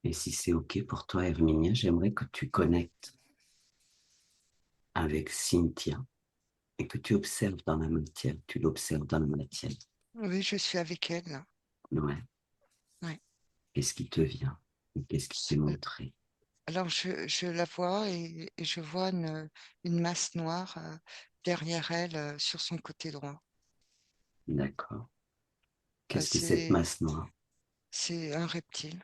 Et si c'est OK pour toi, Herminia, j'aimerais que tu connectes avec Cynthia et que tu observes dans la matière. Tu l'observes dans la matière. Oui, je suis avec elle, là. Ouais. Ouais. Qu'est-ce qui te vient? Qu'est-ce qui t'est montré? Alors, je la vois et je vois une masse noire derrière elle sur son côté droit. D'accord. Euh, Qu'est-ce que cette c'est, masse noire? c'est un reptile,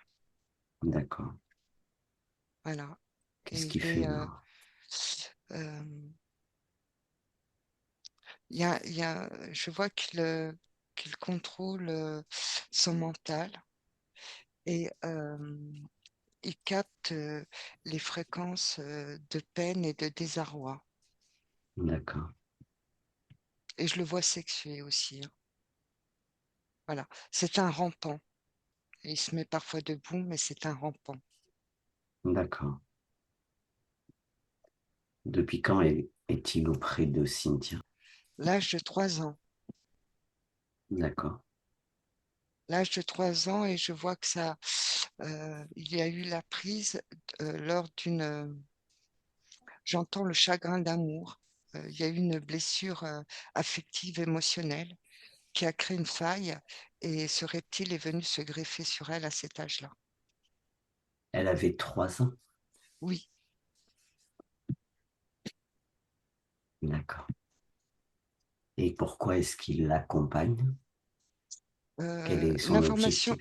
D'accord. voilà. Qu'est-ce Et qui il fait est, noir? euh, je vois qu'il contrôle son mental et il capte les fréquences de peine et de désarroi. D'accord. Et je le vois sexué aussi, hein. Voilà. C'est un rampant. Il se met parfois debout, mais c'est un rampant. D'accord. Depuis quand est-il auprès de Cynthia? L'âge de 3 ans. D'accord. L'âge de 3 ans, et je vois que il y a eu la prise lors j'entends le chagrin d'amour. Il y a eu une blessure affective, émotionnelle, qui a créé une faille, et ce reptile est venu se greffer sur elle à cet âge-là. Elle avait 3 ans. Oui. D'accord. Et pourquoi est-ce qu'il l'accompagne? Quel est son L'information, objectif?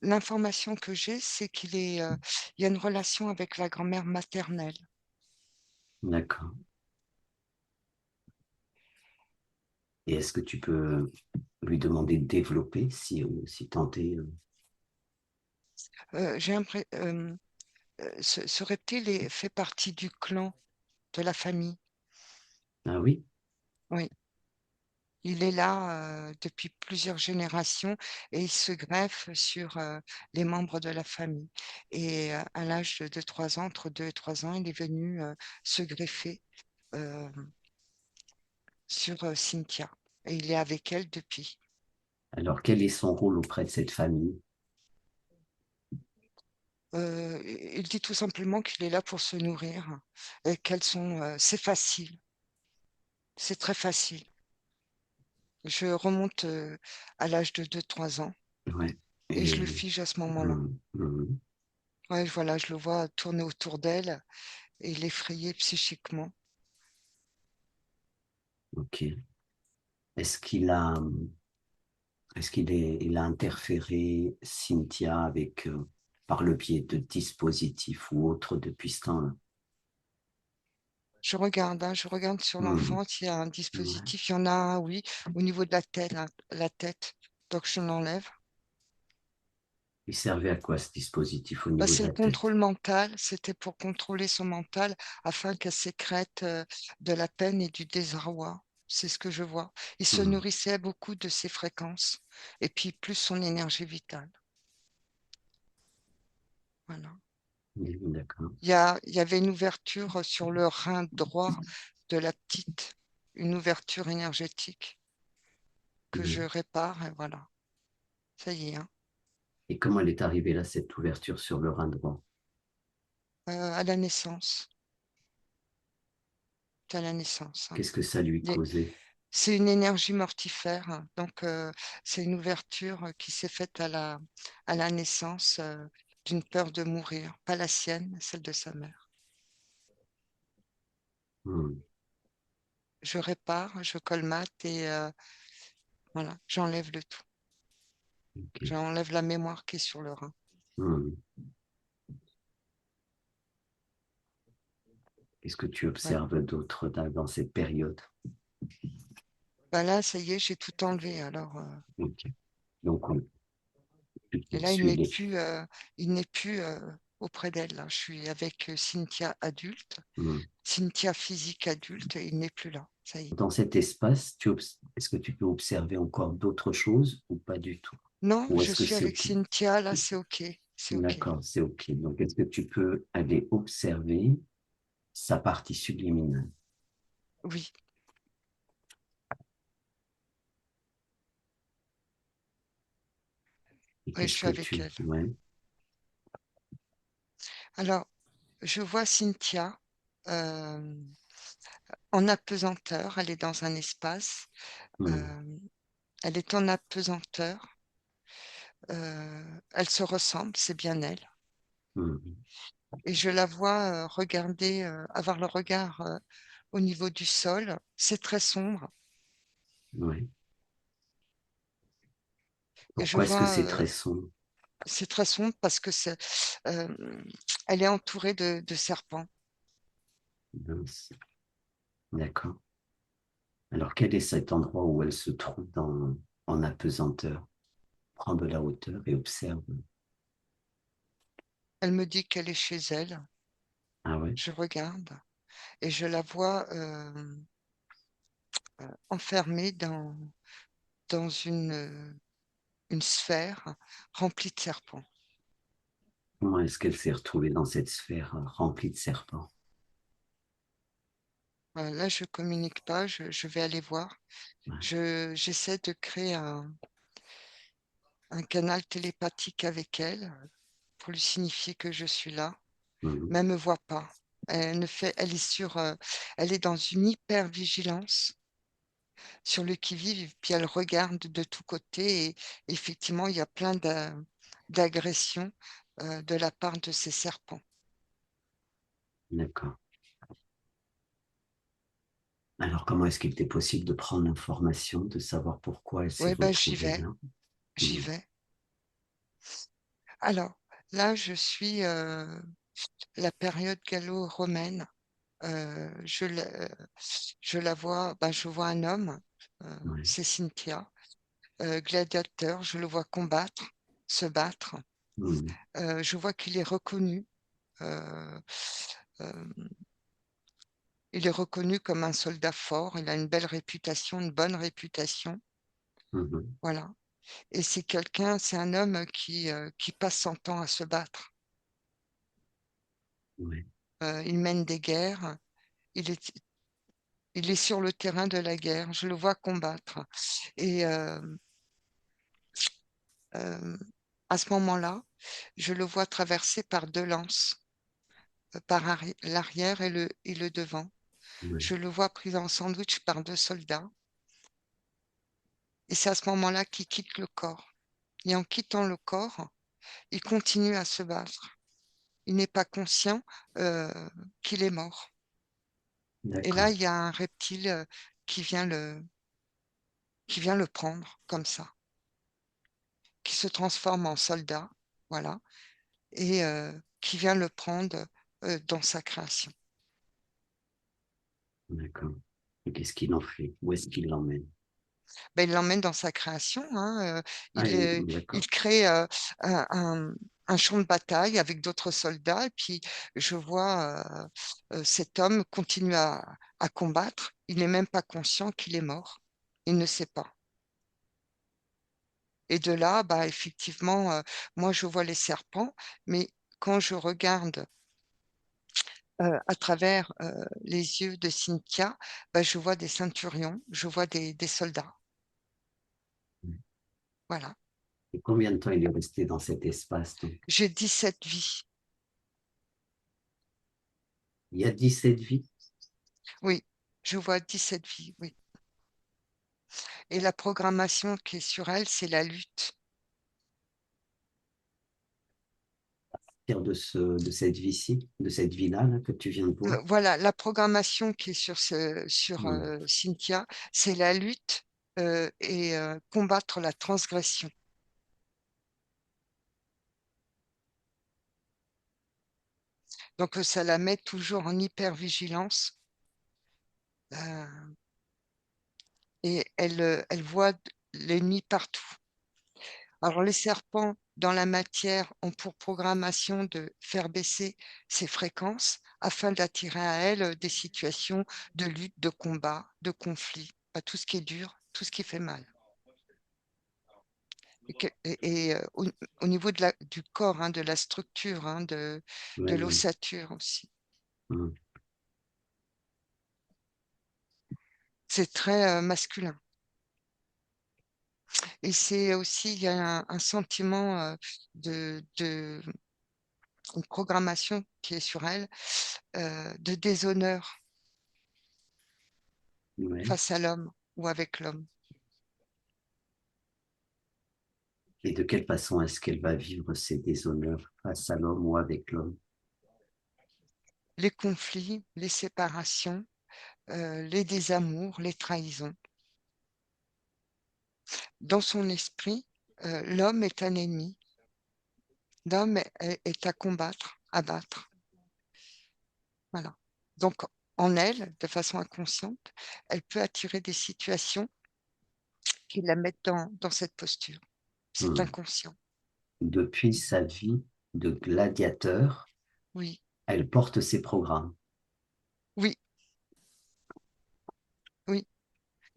l'information que j'ai, c'est il y a une relation avec la grand-mère maternelle. D'accord. Et est-ce que tu peux lui demander de développer si tant est, J'ai l'impression, ce reptile fait partie du clan, de la famille. Ah oui? Oui, il est là depuis plusieurs générations et il se greffe sur les membres de la famille. Et à l'âge de 3 ans, entre 2 et 3 ans, il est venu se greffer euh, sur Cynthia. Et il est avec elle depuis. Alors, quel est son rôle auprès de cette famille? Il dit tout simplement qu'il est là pour se nourrir et c'est facile, c'est très facile. Je remonte à l'âge de 2 3 ans Ouais. et je le Et, fige à ce moment-là. hum, hum, Ouais, voilà, je le vois tourner autour d'elle et l'effrayer psychiquement. ok. Est-ce qu'il a, il a interféré Cynthia avec, par le biais de dispositifs ou autres depuis ce temps-là? Je regarde sur Hum, l'enfant s'il y a un ouais. dispositif. Il y en a un, oui, au niveau de la tête, hein, la tête. Donc je l'enlève. Il servait à quoi ce dispositif au Bah, niveau de c'est le la tête? contrôle mental. C'était pour contrôler son mental afin qu'elle sécrète de la peine et du désarroi. C'est ce que je vois. Il se Hum, nourrissait beaucoup de ses fréquences et puis plus son énergie vitale. Voilà. d'accord. Il y avait une ouverture sur le rein droit de la petite, une ouverture énergétique que je Hum. répare et voilà. Ça y est, hein. Et comment elle est arrivée là, cette ouverture sur le rein droit? À la naissance. C'est à la naissance, hein. Qu'est-ce que ça lui Les- causait? C'est une énergie mortifère, hein. Donc, c'est une ouverture qui s'est faite à la naissance d'une peur de mourir, pas la sienne, celle de sa mère. Hum, Je répare, je colmate et voilà, j'enlève le tout. ok. J'enlève la mémoire qui est sur le rein. Hum. Qu'est-ce que tu Ouais. observes d'autre dans cette période? Bah là, ça y est, j'ai tout enlevé. Alors, Ok. Donc, tu et là, poursuis les... il n'est plus auprès d'elle, là. Je suis avec Cynthia adulte, Hum. Cynthia physique adulte, et il n'est plus là. Ça y est. Dans cet espace, est-ce que tu peux observer encore d'autres choses ou pas du tout? Non, Ou je est-ce que suis c'est avec OK? Cynthia, là, c'est OK. C'est OK. D'accord, c'est OK. Donc, est-ce que tu peux aller observer sa partie subliminale? Oui, Et oui, je qu'est-ce suis que avec tu... elle. Ouais. Alors, je vois Cynthia euh, en apesanteur. Elle est dans un espace. Mhm. euh, Elle est en apesanteur. Elle se ressemble, c'est bien elle. Mhm. Et je la vois regarder, avoir le regard au niveau du sol. C'est très sombre. Oui. Et je Pourquoi est-ce que vois, c'est très sombre? c'est très sombre parce que euh, elle est entourée de serpents. Mince. D'accord. Alors, quel est cet endroit où elle se trouve en apesanteur? Prends de la hauteur et observe. Elle me dit qu'elle est chez elle. Ah ouais? Je regarde et je la vois enfermée dans une sphère remplie de serpents. Comment est-ce qu'elle s'est retrouvée dans cette sphère remplie de serpents? Voilà, là, je communique pas, je vais aller voir. Ouais. J'essaie de créer un canal télépathique avec elle pour lui signifier que je suis là, Mhm. mais elle me voit pas. Elle est elle est dans une hyper vigilance sur le qui-vive, puis elle regarde de tous côtés et effectivement, il y a plein d'agressions de la part de ces serpents. D'accord. Alors, comment est-ce qu'il était possible de prendre l'information, de savoir pourquoi elle s'est Oui, ben retrouvée là? j'y Mhm. vais. Alors là, je suis la période gallo-romaine. Euh, je, la, je la vois, ben, je vois un homme, Ouais. c'est Cynthia, gladiateur, je le vois combattre, se battre. Mhm. Je vois qu'il est reconnu. euh, euh, il est reconnu comme un soldat fort. Il a une belle réputation, une bonne réputation. Mhm. Voilà. Et c'est quelqu'un, c'est un homme qui passe son temps à se battre. Ouais. Il mène des guerres. Il est, il est sur le terrain de la guerre. Je le vois combattre. Et euh, à ce moment-là, je le vois traversé par deux lances, par l'arrière et le devant. Ouais. Je le vois pris en sandwich par deux soldats. Et c'est à ce moment-là qu'il quitte le corps. Et en quittant le corps, il continue à se battre. Il n'est pas conscient euh, qu'il est mort. Et là, D'accord. il y a un reptile qui vient qui vient le prendre comme ça, qui se transforme en soldat, voilà, et qui vient le prendre dans sa création. D'accord. Et qu'est-ce qu'il en fait? Où est-ce qu'il l'emmène? Ben, il l'emmène dans sa création, hein, Ah, il d'accord. crée un, un- un champ de bataille avec d'autres soldats, et puis je vois cet homme continuer à combattre. Il n'est même pas conscient qu'il est mort. Il ne sait pas. Et de là, bah, effectivement, moi, je vois les serpents, mais quand je regarde à travers les yeux de Cynthia, bah, je vois des ceinturions, je vois des soldats. Voilà. Et combien de temps il est resté dans cet espace, donc? J'ai 17 vies. Il y a 17 vies. Oui, je vois 17 vies, oui. Et la programmation qui est sur elle, c'est la lutte. Partir de cette vie-ci, de cette vie-là, là, que tu viens de voir. Voilà, la programmation qui est sur Hmm. Cynthia, c'est la lutte et combattre la transgression. Donc, ça la met toujours en hypervigilance et elle voit l'ennemi partout. Alors, les serpents dans la matière ont pour programmation de faire baisser ses fréquences afin d'attirer à elle des situations de lutte, de combat, de conflit, pas tout ce qui est dur, tout ce qui fait mal. Au niveau du corps, hein, de la structure, hein, de Ouais, ouais. l'ossature aussi. Hmm. C'est très masculin. Et c'est aussi, il y a un sentiment de une programmation qui est sur elle de déshonneur Ouais. face à l'homme ou avec l'homme. Et de quelle façon est-ce qu'elle va vivre ces déshonneurs face à l'homme ou avec l'homme? Les conflits, les séparations, les désamours, les trahisons. Dans son esprit, l'homme est un ennemi. L'homme est à combattre, à battre. Voilà. Donc, en elle, de façon inconsciente, elle peut attirer des situations qui la mettent dans cette posture. C'est Hmm. inconscient. Depuis sa vie de gladiateur, Oui, elle porte ses programmes. oui, oui.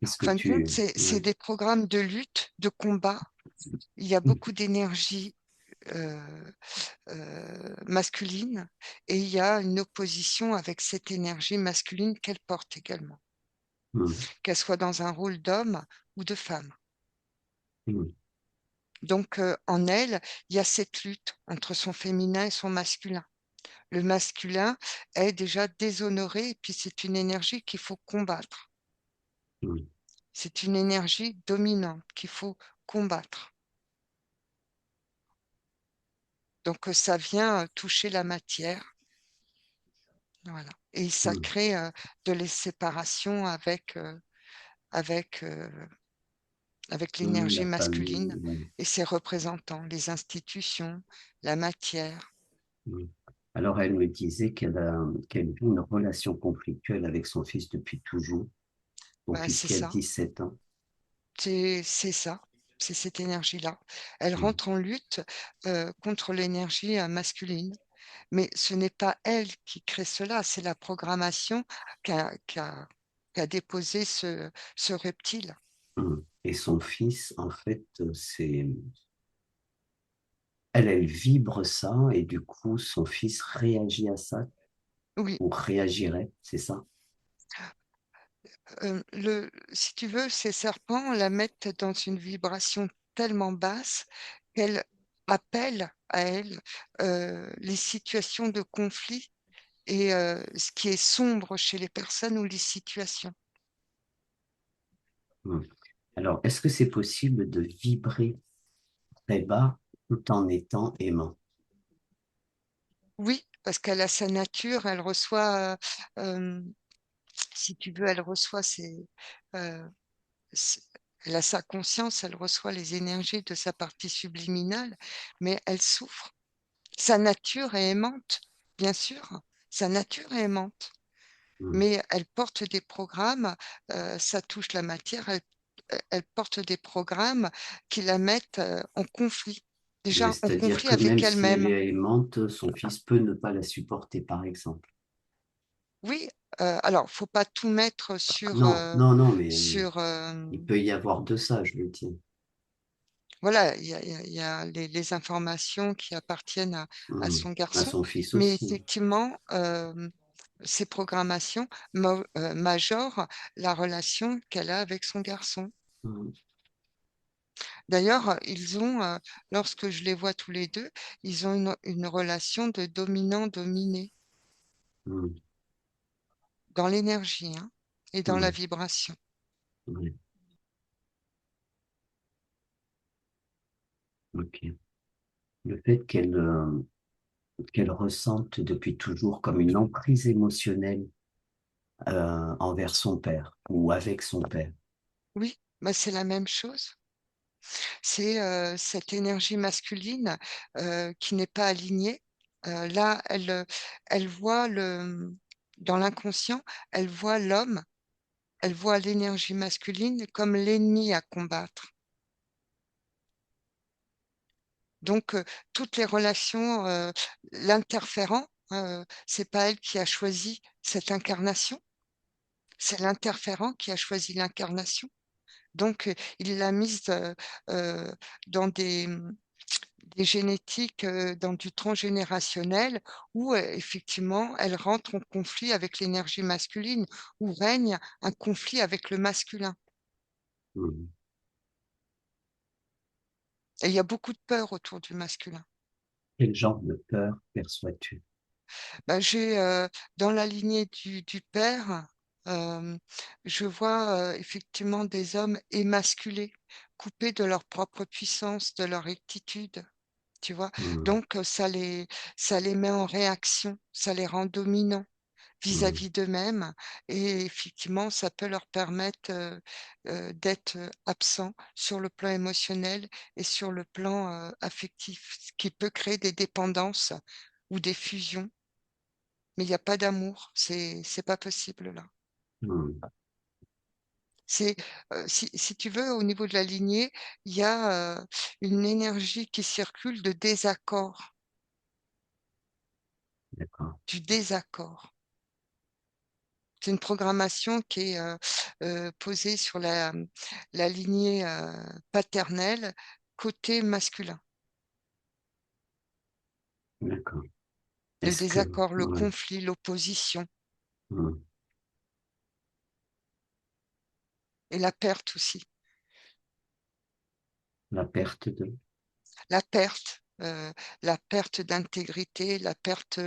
Qu'est-ce En que fin de compte, tu... c'est Ouais. des programmes de lutte, de combat. Il y a Hmm. beaucoup d'énergie masculine et il y a une opposition avec cette énergie masculine qu'elle porte également, Hmm. qu'elle soit dans un rôle d'homme ou de femme. Hmm. Donc, en elle, il y a cette lutte entre son féminin et son masculin. Le masculin est déjà déshonoré et puis c'est une énergie qu'il faut combattre. Hmm. C'est une énergie dominante qu'il faut combattre. Donc, ça vient toucher la matière. Voilà. Et ça Hmm. crée de les séparations avec, avec Hmm. l'énergie La masculine famille. Ouais. et ses représentants, les institutions, la matière. Hmm. Alors, elle me disait qu'elle vit une relation conflictuelle avec son fils depuis toujours, Ben, depuis c'est qu'elle a ça, 17 ans. c'est ça, c'est cette énergie-là. Elle Hmm. rentre en lutte contre l'énergie masculine. Mais ce n'est pas elle qui crée cela, c'est la programmation qu'a déposé ce reptile. Hmm. Et son fils, en fait, elle vibre ça, et du coup, son fils réagit à ça, Oui, ou réagirait, c'est ça? si tu veux, ces serpents la mettent dans une vibration tellement basse qu'elle appelle à elle les situations de conflit et ce qui est sombre chez les personnes ou les situations. Hmm. Alors, est-ce que c'est possible de vibrer très bas tout en étant aimant? Oui, parce qu'elle a sa nature, elle reçoit, si tu veux, elle reçoit euh, ses- elle a sa conscience, elle reçoit les énergies de sa partie subliminale, mais elle souffre. Sa nature est aimante, bien sûr, sa nature est aimante, Hmm. mais elle porte des programmes, ça touche la matière, elle porte des programmes qui la mettent en conflit, Ouais, déjà en c'est-à-dire conflit que même avec si elle elle-même. est aimante, son fils peut ne pas la supporter, par exemple. Oui, alors, faut pas tout mettre Non, non, non, mais sur il peut y avoir de ça, je le dis. voilà, il y a les informations qui appartiennent à Hmm. son À garçon, son fils mais aussi. effectivement, ces programmations majorent la relation qu'elle a avec son garçon. Hmm. D'ailleurs, lorsque je les vois tous les deux, ils ont une relation de dominant-dominé Hmm. dans l'énergie, hein, et dans la Ouais, vibration. ouais, ok. Le fait qu'elle ressente depuis toujours comme une emprise émotionnelle envers son père ou avec son père. Oui, bah, c'est la même chose. C'est cette énergie masculine qui n'est pas alignée. Là, elle voit dans l'inconscient, elle voit l'homme, elle voit l'énergie masculine comme l'ennemi à combattre. Donc, toutes les relations, l'interférent, c'est pas elle qui a choisi cette incarnation, c'est l'interférent qui a choisi l'incarnation. Donc, il l'a mise euh, dans des génétiques dans du transgénérationnel où effectivement elle rentre en conflit avec l'énergie masculine, où règne un conflit avec le masculin. Hmm. Et il y a beaucoup de peur autour du masculin. Quel genre de peur perçois-tu? Bah, dans la lignée du père, euh, je vois effectivement des hommes émasculés, coupés de leur propre puissance, de leur rectitude, tu vois. Hmm, Donc, ça les met en réaction, ça les rend dominants hmm, vis-à-vis d'eux-mêmes et effectivement, ça peut leur permettre d'être absents sur le plan émotionnel et sur le plan affectif, ce qui peut créer des dépendances ou des fusions, mais il n'y a pas d'amour, c'est pas possible là. hmm. C'est si tu veux, au niveau de la lignée, il y a une énergie qui circule de désaccord, D'accord, du désaccord. C'est une programmation qui est posée sur la lignée paternelle côté masculin. d'accord. Le Est-ce que, désaccord, le ouais, conflit, l'opposition hmm, et la perte aussi. la perte de, La perte d'intégrité, la perte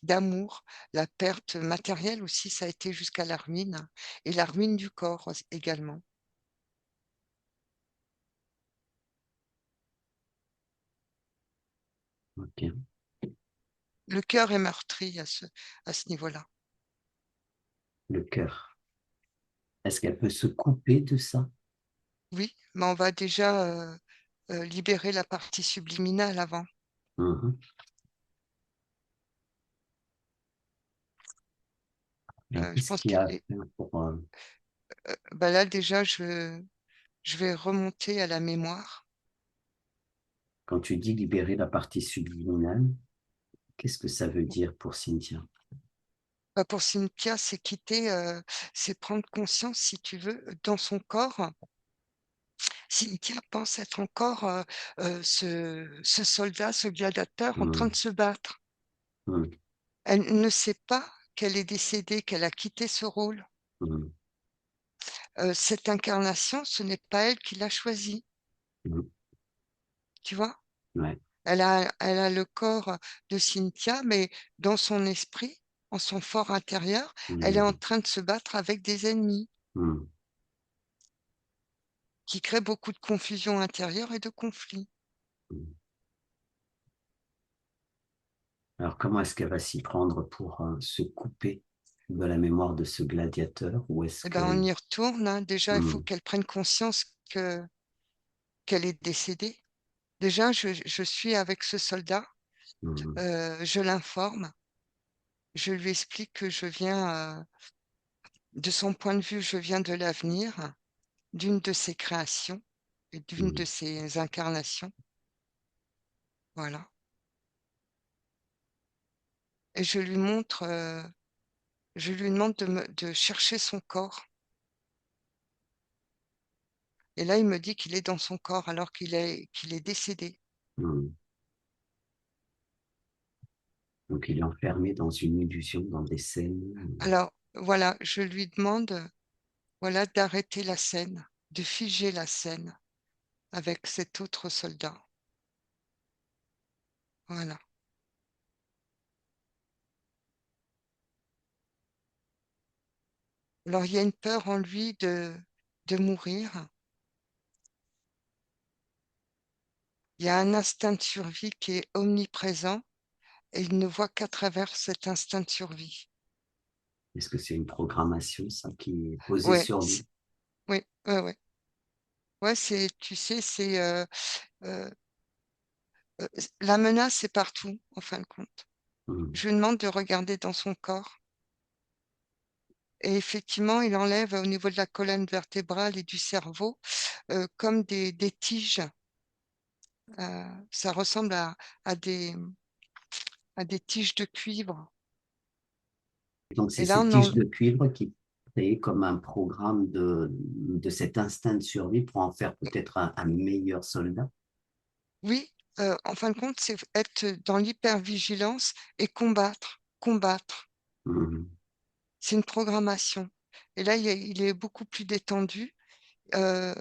d'amour, la perte matérielle aussi, ça a été jusqu'à la ruine et la ruine du corps également. ok, Le cœur est meurtri à ce niveau-là. le cœur. Est-ce qu'elle peut se couper de ça? Oui, mais on va déjà libérer la partie subliminale avant. Mhm. Et Je qu'est-ce pense qu'il y que a à faire pour, bah là déjà, je vais remonter à la mémoire. quand tu dis libérer la partie subliminale, qu'est-ce que ça veut dire pour Cynthia? Bah, pour Cynthia, c'est quitter, c'est prendre conscience, si tu veux, dans son corps. Cynthia pense être encore ce soldat, ce gladiateur en train Hmm, de se battre. hmm, Elle ne sait pas qu'elle est décédée, qu'elle a quitté ce rôle. hmm, Cette incarnation, ce n'est pas elle qui l'a choisie, hmm. tu vois. Ouais. Elle a le corps de Cynthia, mais dans son esprit, en son fort intérieur, elle est en Hmm, train de se battre avec des ennemis hmm, qui créent beaucoup de confusion intérieure et de conflits. hmm. Alors, comment est-ce qu'elle va s'y prendre pour se couper de la mémoire de ce gladiateur? Ou est-ce Eh ben, on qu'elle... y retourne, hein. Déjà, il faut Hmm, qu'elle prenne conscience qu'elle est décédée. Déjà, je suis avec ce soldat, hmm, je l'informe, je lui explique que je viens, de son point de vue, je viens de l'avenir, d'une de ses créations et d'une hmm, de ses incarnations. Voilà. Et je lui montre, je lui demande de chercher son corps. Et là, il me dit qu'il est dans son corps alors qu'il est décédé. hmm. Donc, il est enfermé dans une illusion, dans des scènes. Alors, voilà, je lui demande, voilà, d'arrêter la scène, de figer la scène avec cet autre soldat. Voilà. Alors, il y a une peur en lui de mourir. Il y a un instinct de survie qui est omniprésent et il ne voit qu'à travers cet instinct de survie. Est-ce que c'est une programmation, ça, qui est posée Ouais, sur lui? oui, ouais, ouais. Ouais, tu sais, euh, la menace est partout, en fin de compte. Hmm, Je lui demande de regarder dans son corps. Et effectivement, il enlève au niveau de la colonne vertébrale et du cerveau comme des tiges. Ça ressemble à à des tiges de cuivre. donc, c'est Et là, ces tiges de cuivre qui créent comme un programme de cet instinct de survie pour en faire peut-être un meilleur soldat. oui, en fin de compte, c'est être dans l'hypervigilance et combattre, combattre. Hmm, C'est une programmation. Et là, il est beaucoup plus détendu. Euh,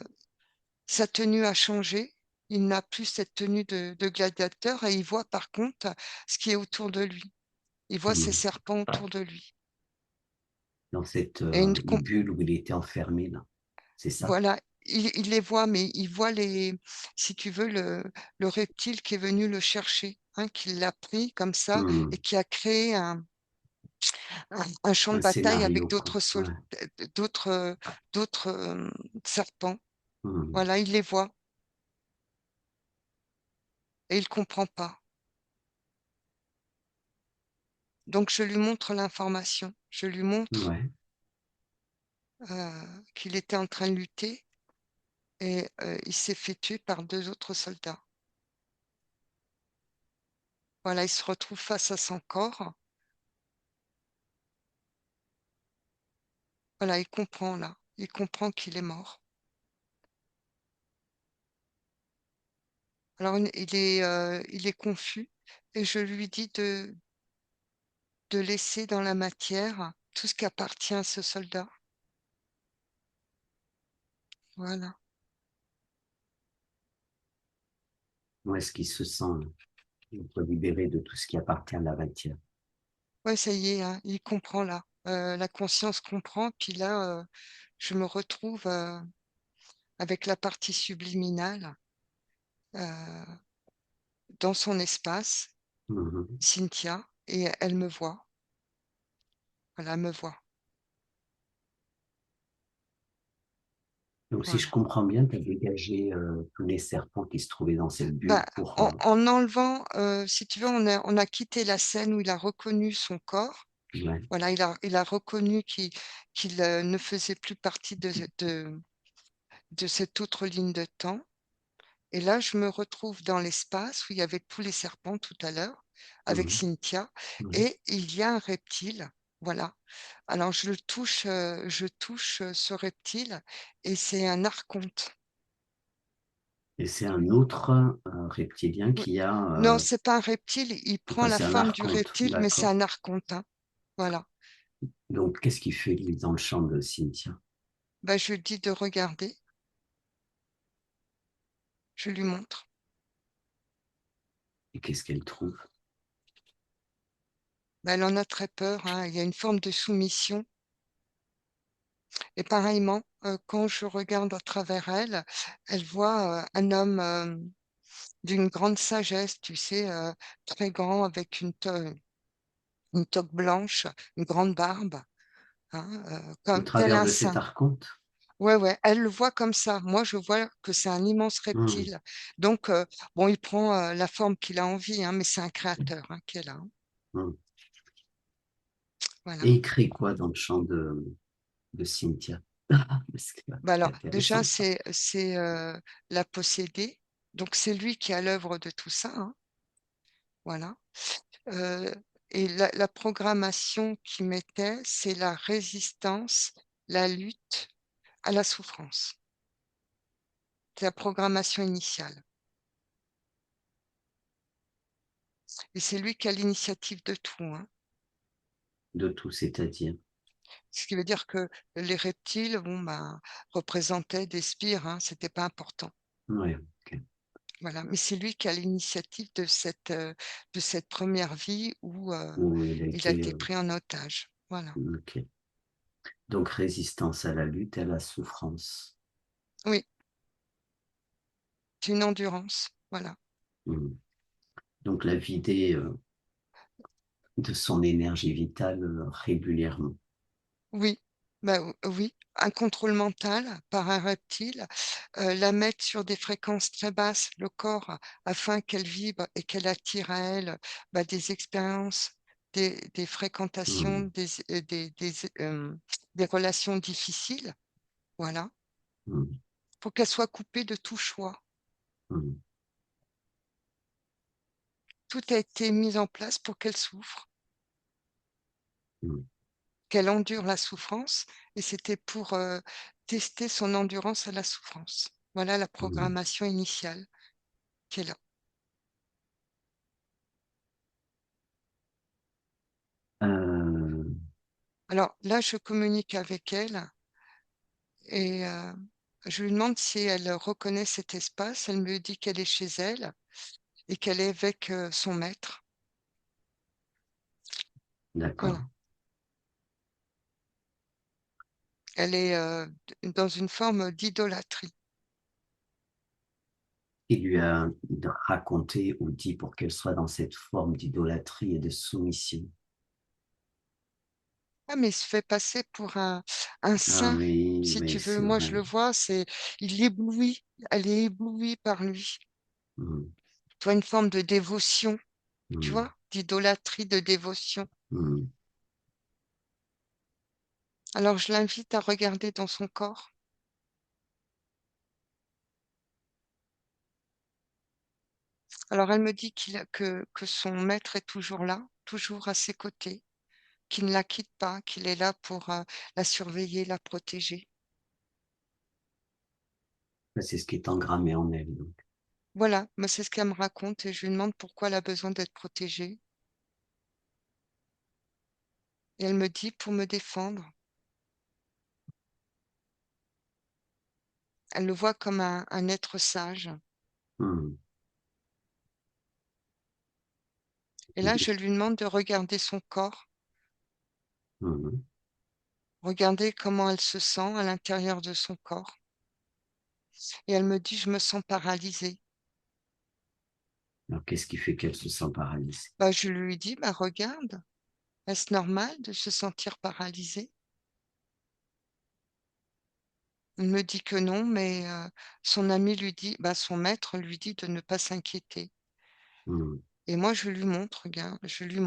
Sa tenue a changé. Il n'a plus cette tenue de gladiateur et il voit par contre ce qui est autour de lui. Il voit ces Mhm. serpents autour de lui. Dans cette Et bulle où il était enfermé, là. C'est ça? voilà, il les voit, mais il voit si tu veux, le reptile qui est venu le chercher, hein, qui l'a pris comme ça et Mhm. qui a créé un champ de Un bataille avec scénario, quoi. Ouais. d'autres, d'autres serpents. Mhm. Voilà, il les voit et il comprend pas. Donc je lui montre l'information. Je lui montre Ouais. qu'il était en train de lutter et il s'est fait tuer par deux autres soldats. Voilà, il se retrouve face à son corps. Voilà, il comprend là. Il comprend qu'il est mort. Alors il est confus et je lui dis de laisser dans la matière tout ce qui appartient à ce soldat. Voilà. Où est-ce qu'il se sent libéré de tout ce qui appartient à la matière? Ouais, ça y est, hein, il comprend là. La conscience comprend. Puis là, je me retrouve avec la partie subliminale euh, dans son espace, Mhm. Cynthia, et elle me voit. Voilà, elle me voit. Donc, si je Voilà. comprends bien, tu as dégagé tous les serpents qui se trouvaient dans cette Bah, bulle pour... en enlevant, si tu veux, on a quitté la scène où il a reconnu son corps. ouais. Voilà, il a reconnu qu'il ne faisait plus partie de cette autre ligne de temps. Et là, je me retrouve dans l'espace où il y avait tous les serpents tout à l'heure, avec Mhm. Cynthia, Ouais. et il y a un reptile. Voilà. Alors, je touche ce reptile, et c'est un archonte. Et c'est un autre reptilien Oui. qui a... Non, c'est pas un reptile, il prend enfin, la c'est un forme du archonte, reptile, mais c'est d'accord. un archonte, hein. Voilà. Donc, qu'est-ce qu'il fait, lui, dans le champ de Cynthia? Bah, je lui dis de regarder, je lui montre. Et qu'est-ce qu'elle trouve? Bah, elle en a très peur, hein. Il y a une forme de soumission. Et pareillement, quand je regarde à travers elle, elle voit un homme d'une grande sagesse, tu sais, très grand, avec une toque blanche, une grande barbe, hein, Au comme tel travers un de cet saint. archonte? Ouais, ouais, elle le voit comme ça. Moi, je vois que c'est un immense Mhm. reptile. Donc, bon, il prend la forme qu'il a envie, hein, mais c'est un créateur hein, qui est là, hein. Mhm. Et Voilà. il crée quoi dans le champ de Cynthia? Bah C'est alors, déjà, intéressant, ça. c'est la posséder. Donc, c'est lui qui est à l'œuvre de tout ça, hein. Voilà. Euh, et la programmation qu'il mettait, c'est la résistance, la lutte à la souffrance. C'est la programmation initiale. Et c'est lui qui a l'initiative de tout, hein. De tout, c'est-à-dire. Ce qui veut dire que les reptiles, bon, ben, représentaient des spires, hein, c'était pas important. Ouais, ok. Voilà. Mais c'est lui qui a l'initiative de cette première vie où Où il a il a été... été pris en otage. Voilà. ok. Donc, résistance à la lutte et à la souffrance. Oui, c'est une endurance. Voilà. Mhm. Donc, la vider de son énergie vitale régulièrement. Oui, bah, oui, un contrôle mental par un reptile, la mettre sur des fréquences très basses, le corps, afin qu'elle vibre et qu'elle attire à elle bah, des expériences, des fréquentations, Mhm. des relations difficiles, voilà, Mhm. pour qu'elle soit coupée de tout choix. Mhm. Tout a été mis en place pour qu'elle souffre, Mhm. qu'elle endure la souffrance, et c'était pour tester son endurance à la souffrance. Voilà la Mhm. programmation initiale qui est là. Euh, Alors là, je communique avec elle et Je lui demande si elle reconnaît cet espace. Elle me dit qu'elle est chez elle et qu'elle est avec son maître. D'accord. Voilà. Elle est dans une forme d'idolâtrie. Il lui a raconté ou dit pour qu'elle soit dans cette forme d'idolâtrie et de soumission. Ah, mais il se fait passer pour un Ah saint, oui, si oui, tu veux. c'est Moi, je vrai. le vois, il éblouit, elle est éblouie par lui. Mm, Tu vois, une forme de dévotion, tu mm, vois, d'idolâtrie, de dévotion. mm. Alors, je l'invite à regarder dans son corps. Alors, elle me dit que son maître est toujours là, toujours à ses côtés, qu'il ne la quitte pas, qu'il est là pour la surveiller, la protéger. Ça, c'est ce qui est engrammé en elle. Donc. Voilà, moi, c'est ce qu'elle me raconte et je lui demande pourquoi elle a besoin d'être protégée. Et elle me dit pour me défendre. Elle le voit comme un être sage. Mm, Et là, je lui demande de regarder son corps, mm. regarder comment elle se sent à l'intérieur de son corps. Et elle me dit, je me sens paralysée. Alors, qu'est-ce qui fait qu'elle se sent paralysée? Bah, je lui dis, bah, regarde, est-ce normal de se sentir paralysée? Il me dit que non, mais son ami lui dit, bah, son maître lui dit de ne pas s'inquiéter. Mm, Et moi, je lui montre, regarde, je lui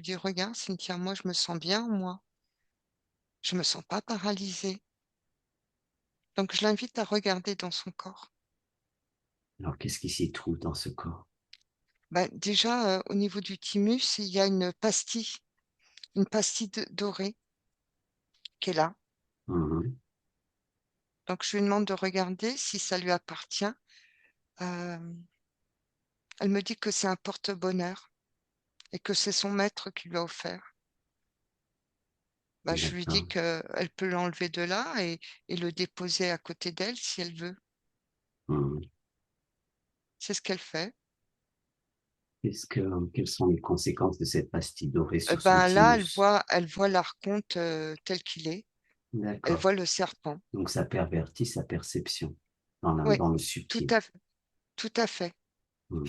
dis, regarde, Cynthia, moi, je me sens bien, moi. Je me sens pas paralysée. Donc, je l'invite à regarder dans son corps. Alors, qu'est-ce qui s'y trouve dans ce corps? Bah, déjà, au niveau du thymus, il y a une pastille dorée qui est là. Mm, Donc, je lui demande de regarder si ça lui appartient. Euh, Elle me dit que c'est un porte-bonheur et que c'est son maître qui lui a offert. Bah, je lui dis d'accord. qu'elle peut l'enlever de là et le déposer à côté d'elle si elle veut. Mm. C'est ce qu'elle fait. Quelles sont les conséquences de cette pastille dorée sur son Ben là, thymus? elle voit l'archonte tel qu'il est. Elle D'accord. voit le serpent. Donc, ça pervertit sa perception Oui, dans le tout subtil. à, tout à fait. Mm,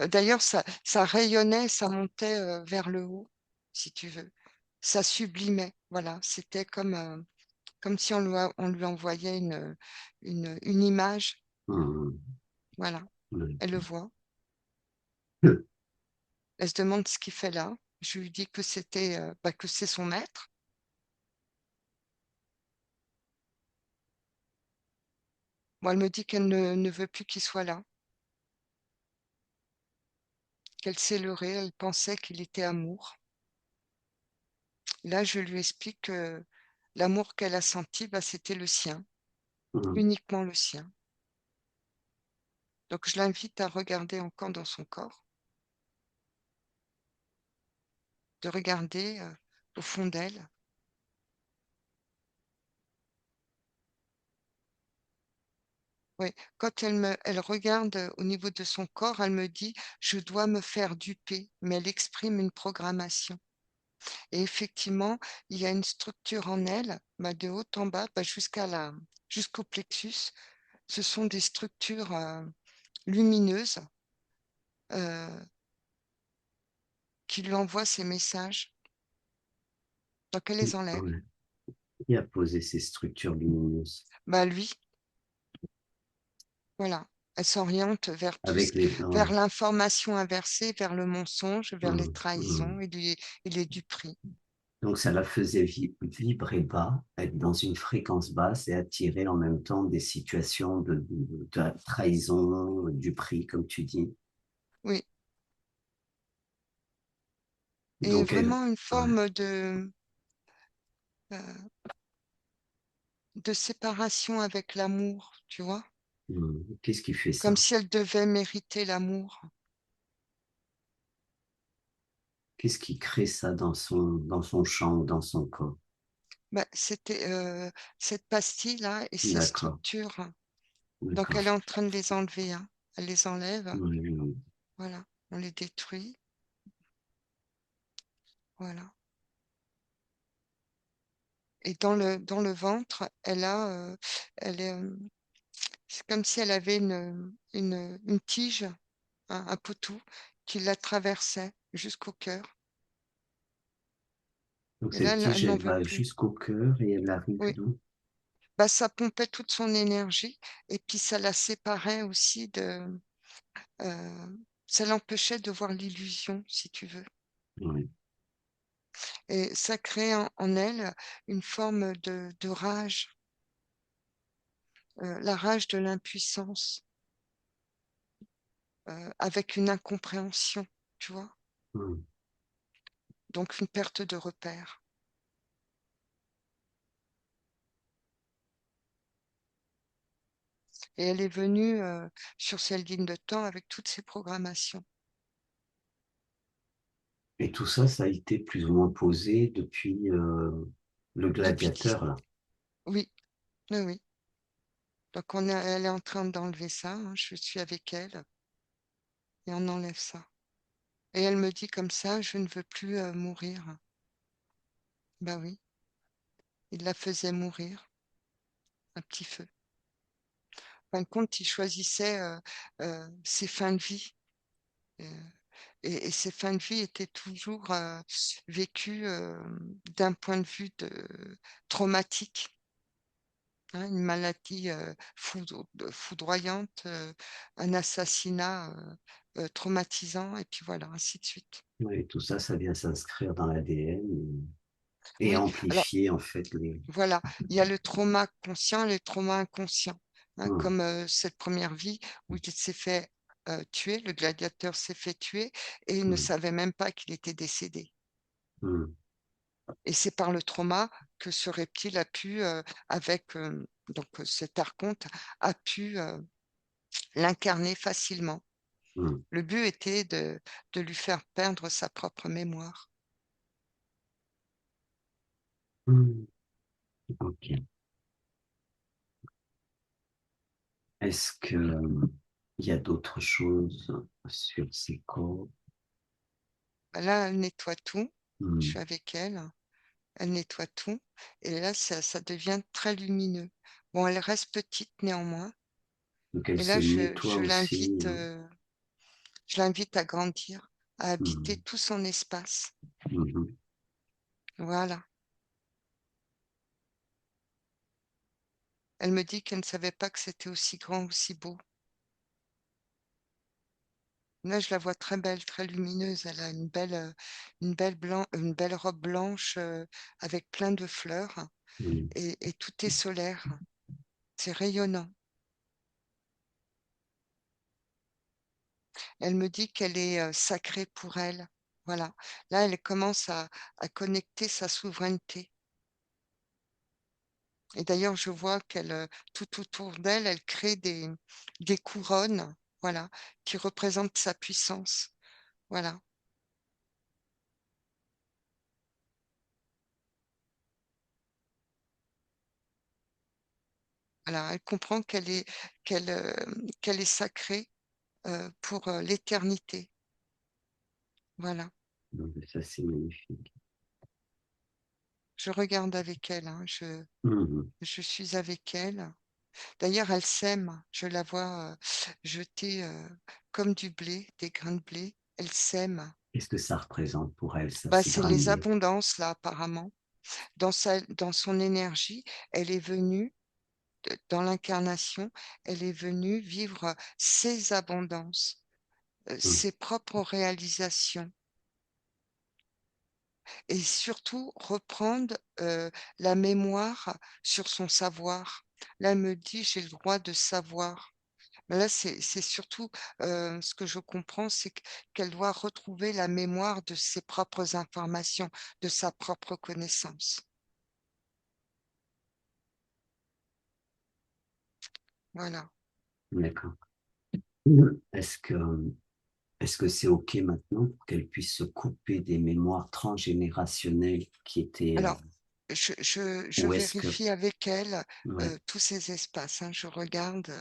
D'ailleurs, ça rayonnait, ça montait vers le haut, si tu veux. Ça sublimait. Voilà, c'était comme si on lui envoyait une image. mm, Voilà, elle le mm. voit. Elle se demande ce qu'il fait là. Je lui dis que que c'est son maître. Moi, elle me dit qu'elle ne veut plus qu'il soit là, qu'elle s'est leurrée, elle pensait qu'il était amour. Là, je lui explique que l'amour qu'elle a senti, bah, c'était le sien, Mm. uniquement le sien. Donc, je l'invite à regarder encore dans son corps, de regarder au fond d'elle. Oui, quand elle regarde au niveau de son corps, elle me dit, je dois me faire duper, mais elle exprime une programmation. Et effectivement, il y a une structure en elle, bah, de haut en bas, bah, jusqu'au plexus. Ce sont des structures lumineuses euh, qui lui envoient ces messages. Donc elle les enlève. Ouais. Qui a posé ces structures lumineuses? Bah, lui, voilà. Elle s'oriente vers Avec les... vers Ouais. l'information inversée, vers le mensonge, vers les Mm, trahisons mm. et les duperies. Donc ça la faisait vibrer bas, être dans une fréquence basse et attirer en même temps des situations de trahison, du prix, comme tu dis. Oui. Et Donc elle, vraiment une ouais. forme euh, de séparation avec l'amour, tu vois, Qu'est-ce qui fait comme ça? si elle devait mériter l'amour. Qu'est-ce qui crée ça dans son champ, dans son corps? Bah, c'était cette pastille-là et ces D'accord. structures. Donc, D'accord. elle est en train de les enlever, hein. Elle les enlève. Oui, oui, oui. Voilà. On les détruit. Voilà. Et dans le ventre, elle est, c'est comme si elle avait une tige, un poteau qui la traversait jusqu'au cœur. Donc Et là, cette elle tige, n'en elle veut va plus. jusqu'au cœur et elle arrive Oui. d'où? Bah, ça pompait toute son énergie et puis ça la séparait aussi ça l'empêchait de voir l'illusion, si tu veux. Oui. Et ça crée en elle une forme de rage, la rage de l'impuissance, avec une incompréhension, tu vois? Oui. Donc une perte de repère. Et elle est venue, sur cette ligne de temps avec toutes ces programmations Et tout ça, ça a été plus ou moins posé depuis le depuis gladiateur, là. oui, oui, oui. Donc elle est en train d'enlever ça, hein, je suis avec elle et on enlève ça. Et elle me dit comme ça: «Je ne veux plus, mourir». Bah oui, il la faisait mourir, un petit feu. En fin de compte, il choisissait, ses fins de vie, heu et ses fins de vie étaient toujours, vécues, d'un point de vue traumatique, hein, une maladie, foudroyante, un assassinat, traumatisant et puis voilà, ainsi de suite. Oui, tout ça, ça vient s'inscrire dans l'ADN et Oui, alors amplifier en fait les. voilà, il y a le trauma conscient et le trauma inconscient, hein, Hum, comme, cette première vie où il s'est fait, tuer, le gladiateur s'est fait tuer et il ne hum, savait même pas qu'il était décédé hum, et c'est par le trauma que ce reptile a pu, avec, donc cet archonte a pu, l'incarner facilement. hum, Le but était de lui faire perdre sa propre mémoire. hum. Ok. Est-ce que il y a d'autres choses sur ces corps? Bah, là, elle nettoie tout, je suis Hum. avec elle. Elle nettoie tout et là, ça devient très lumineux. Bon, elle reste petite néanmoins Donc elle et se là, nettoie aussi. je l'invite à grandir, à habiter Hum, tout son espace. hum, Voilà. Elle me dit qu'elle ne savait pas que c'était aussi grand, aussi beau. Là, je la vois très belle, très lumineuse. Elle a une belle robe blanche, avec plein de fleurs hum, et tout est solaire. C'est rayonnant. Elle me dit qu'elle est, sacrée pour elle. Voilà. Là, elle commence à connecter sa souveraineté et d'ailleurs, je vois qu'elle, tout autour d'elle, elle crée des couronnes, voilà, qui représentent sa puissance. Voilà. Voilà, elle comprend qu'elle est sacrée, pour, l'éternité. Voilà. hum. Ça, c'est magnifique. Je regarde avec elle, hein, Hum. je suis avec elle. D'ailleurs, elle sème. Je la vois, jeter, comme du blé, des grains de blé. Elle sème. Qu'est-ce que ça représente pour elle, ça, Bah, ces c'est grains de les blé? abondances là, apparemment. Dans son énergie, elle est venue, dans l'incarnation, elle est venue vivre ses abondances, Hum, ses propres réalisations et surtout reprendre, la mémoire sur son savoir. Là, elle me dit: «J'ai le droit de savoir». Mais là, c'est surtout, ce que je comprends, c'est qu'elle doit retrouver la mémoire de ses propres informations, de sa propre connaissance. Voilà. d'accord. Est-ce que est-ce que c'est OK maintenant pour qu'elle puisse se couper des mémoires transgénérationnelles qui étaient Alors Je Ou est-ce que... vérifie avec elle Ouais. tous ces espaces, hein, je regarde.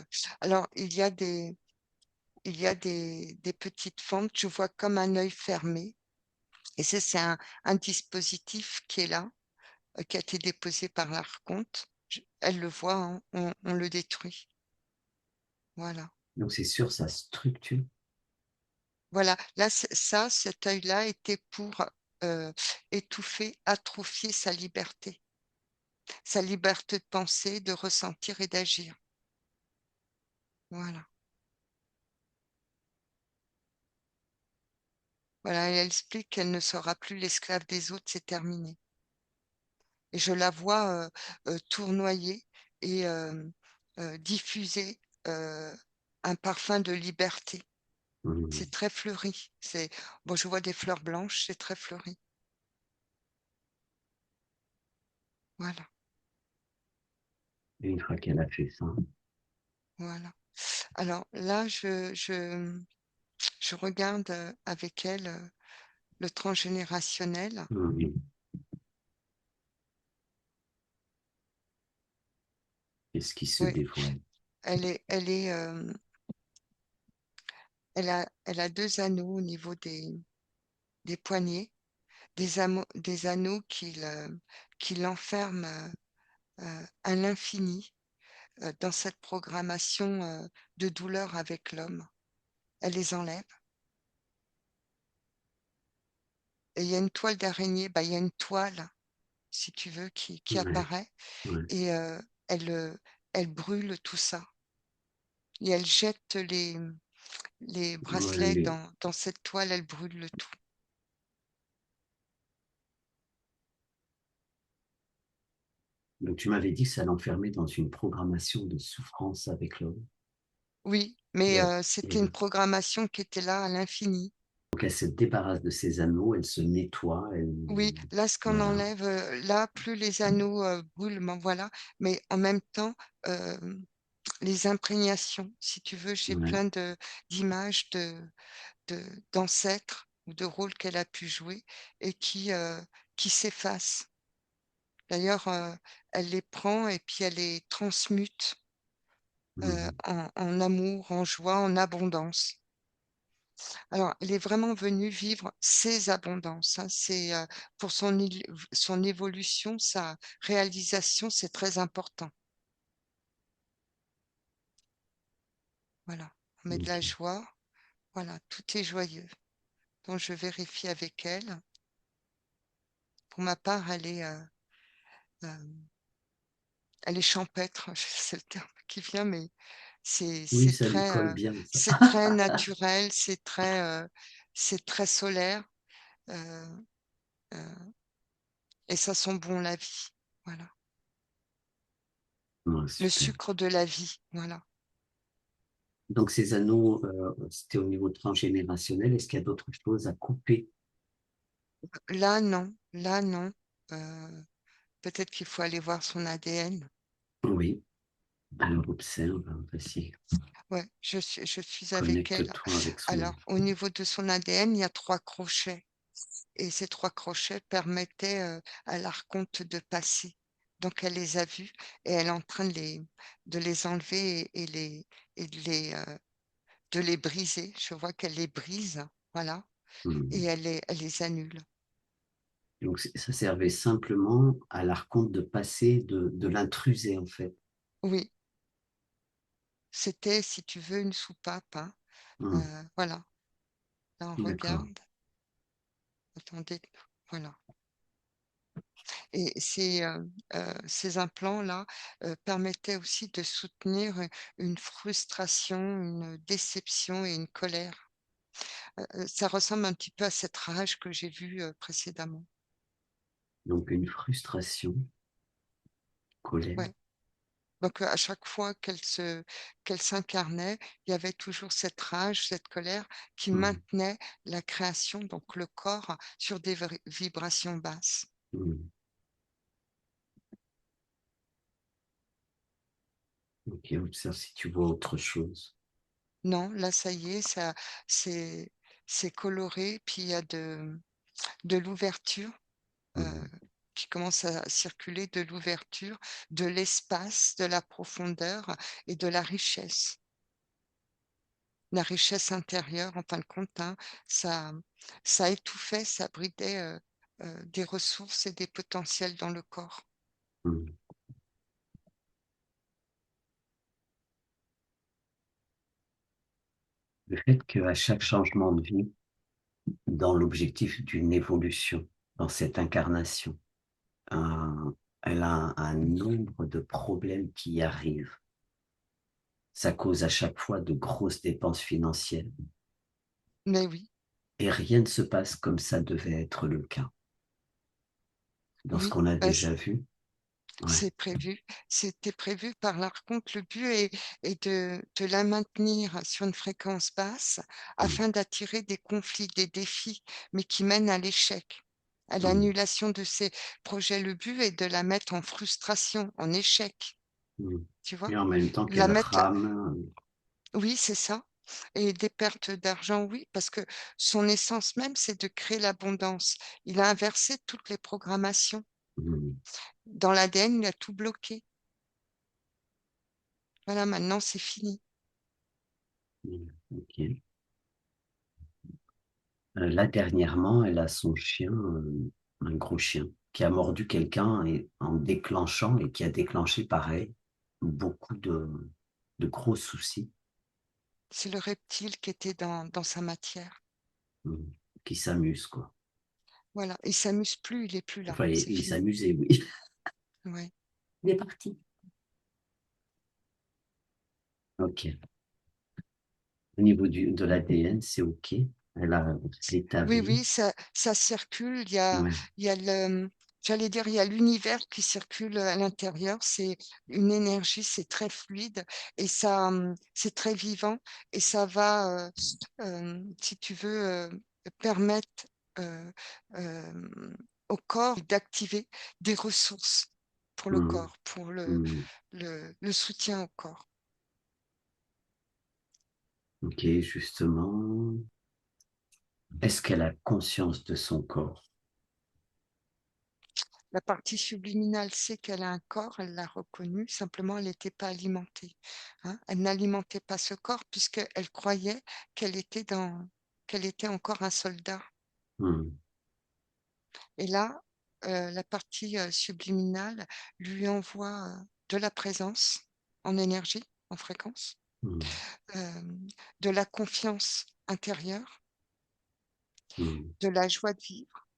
Alors, il y a des petites fentes, je vois comme un œil fermé. Et ça, c'est un dispositif qui est là, qui a été déposé par l'archonte. Elle le voit, hein, on le détruit. Voilà. Donc c'est sur sa structure. Voilà. Là, cet œil-là était pour étouffer, atrophier sa liberté de penser, de ressentir et d'agir. Voilà. Voilà. Et elle explique qu'elle ne sera plus l'esclave des autres, c'est terminé. Et je la vois tournoyer et diffuser un parfum de liberté. Mhm. C'est très fleuri. Bon, je vois des fleurs blanches, c'est très fleuri. Voilà, Et une fois qu'elle a fait ça, voilà. Alors là, je regarde avec elle le transgénérationnel. mhm. Qu'est-ce qui se Oui, dévoile? elle a deux anneaux au niveau des poignets, des anneaux qui l'enferment à l'infini dans cette programmation de douleur avec l'homme. Elle les enlève. Et il y a une toile d'araignée, bah, il y a une toile, si tu veux, qui Ouais, apparaît ouais, et elle, elle brûle tout ça. Et elle jette les ouais, bracelets dans cette toile, elle brûle le tout. donc tu m'avais dit que ça l'enfermait dans une programmation de souffrance avec l'homme. Oui, mais Et c'était une programmation qui était là à l'infini. donc elle se débarrasse de ses anneaux, elle se nettoie, Oui, là, ce qu'on voilà. enlève, là, plus les anneaux brûlent, ben voilà, mais en même temps, euh, les imprégnations, si tu veux, j'ai Ouais. plein d'images d'ancêtres ou de rôles qu'elle a pu jouer et qui s'effacent. D'ailleurs, elle les prend et puis elle les transmute Mhm. en amour, en joie, en abondance. Alors, elle est vraiment venue vivre ses abondances, hein. C'est pour son évolution, sa réalisation, c'est très important. Voilà, on met de la Ok. joie. Voilà, tout est joyeux. Donc, je vérifie avec elle. Pour ma part, euh, elle est champêtre, c'est le terme qui vient, mais c'est Oui, c'est ça lui très, colle bien, ça. c'est très naturel, c'est très solaire, euh, euh, et ça sent bon la vie. Voilà. Ouais, Le super. sucre de la vie. Voilà. Donc ces anneaux, c'était au niveau transgénérationnel. Est-ce qu'il y a d'autres choses à couper? Là, non. Là, non. Euh, Peut-être qu'il faut aller voir son ADN. Oui. Alors observe, vas-y, Ouais, je suis avec elle. connecte-toi avec son... Alors, au niveau de son ADN, il y a 3 crochets. Et ces 3 crochets permettaient à l'archonte de passer. Donc, elle les a vus et elle est en train de les enlever et de les briser. Je vois qu'elle les brise. Voilà. Et Hmm. elle les annule. Donc ça servait simplement à l'archonte de passer de l'intrusé, en fait. Oui, c'était, si tu veux, une soupape, hein. Hmm. Voilà. Là, on D'accord. regarde. Attendez. Voilà. Et ces implants-là permettaient aussi de soutenir une frustration, une déception et une colère. Ça ressemble un petit peu à cette rage que j'ai vue précédemment. Donc une frustration, colère. Ouais. Donc à chaque fois qu'elle s'incarnait, il y avait toujours cette rage, cette colère qui Hmm. maintenait la création, donc le corps, sur des vibrations basses. Hmm. Ok, observe si tu vois autre chose. Non, là, ça y est, c'est c'est coloré, puis il y a de l'ouverture euh, Hmm. qui commence à circuler de l'ouverture, de l'espace, de la profondeur et de la richesse. La richesse intérieure, en fin de compte, hein, ça ça étouffait, ça bridait, des ressources et des potentiels dans le corps. Mm. Le fait qu'à chaque changement de vie, dans l'objectif d'une évolution, dans cette incarnation, elle a un nombre de problèmes qui y arrivent. Ça cause à chaque fois de grosses dépenses financières. Mais oui, Et rien ne se passe comme ça devait être le cas. Dans ce oui, qu'on a bah, déjà vu, ouais. c'est prévu. C'était prévu par contre, le but est de la maintenir sur une fréquence basse Mm, afin d'attirer des conflits, des défis, mais qui mènent à l'échec, à mm, l'annulation de ces projets. Le but est de la mettre en frustration, en échec, mm. tu vois? Et en même temps La qu'elle mettre rame, Oui, c'est ça, et des pertes d'argent, oui, parce que son essence même, c'est de créer l'abondance. Il a inversé toutes les programmations. mm, Dans l'ADN, il a tout bloqué. Voilà, maintenant c'est fini. ok. Là, dernièrement, elle a son chien, un gros chien, qui a mordu quelqu'un et, en déclenchant et qui a déclenché, pareil, beaucoup de gros soucis, C'est le reptile qui était dans sa matière. mm, qui s'amusent, quoi. Voilà, il s'amuse plus, il est plus là, Enfin, c'est il fini. s'amusait, oui. Ouais. Il est parti. Ok. Au niveau de l'ADN, c'est OK. Elle a Oui, rétabli. oui, ça circule. Ouais. Il y a j'allais dire, il y a l'univers qui circule à l'intérieur. C'est une énergie, c'est très fluide et ça, c'est très vivant et ça va, si tu veux, permettre euh, euh, au corps d'activer des ressources pour le Mm, corps, pour mm. le soutien au corps. OK, justement. Est-ce qu'elle a conscience de son corps? La partie subliminale sait qu'elle a un corps, elle l'a reconnu, simplement elle n'était pas alimentée, hein. Elle n'alimentait pas ce corps puisqu'elle croyait qu'elle était qu'elle était encore un soldat. Mm, Et là, la partie subliminale lui envoie de la présence en énergie, en fréquence, mm, euh, de la confiance intérieure, mm, de la joie de vivre,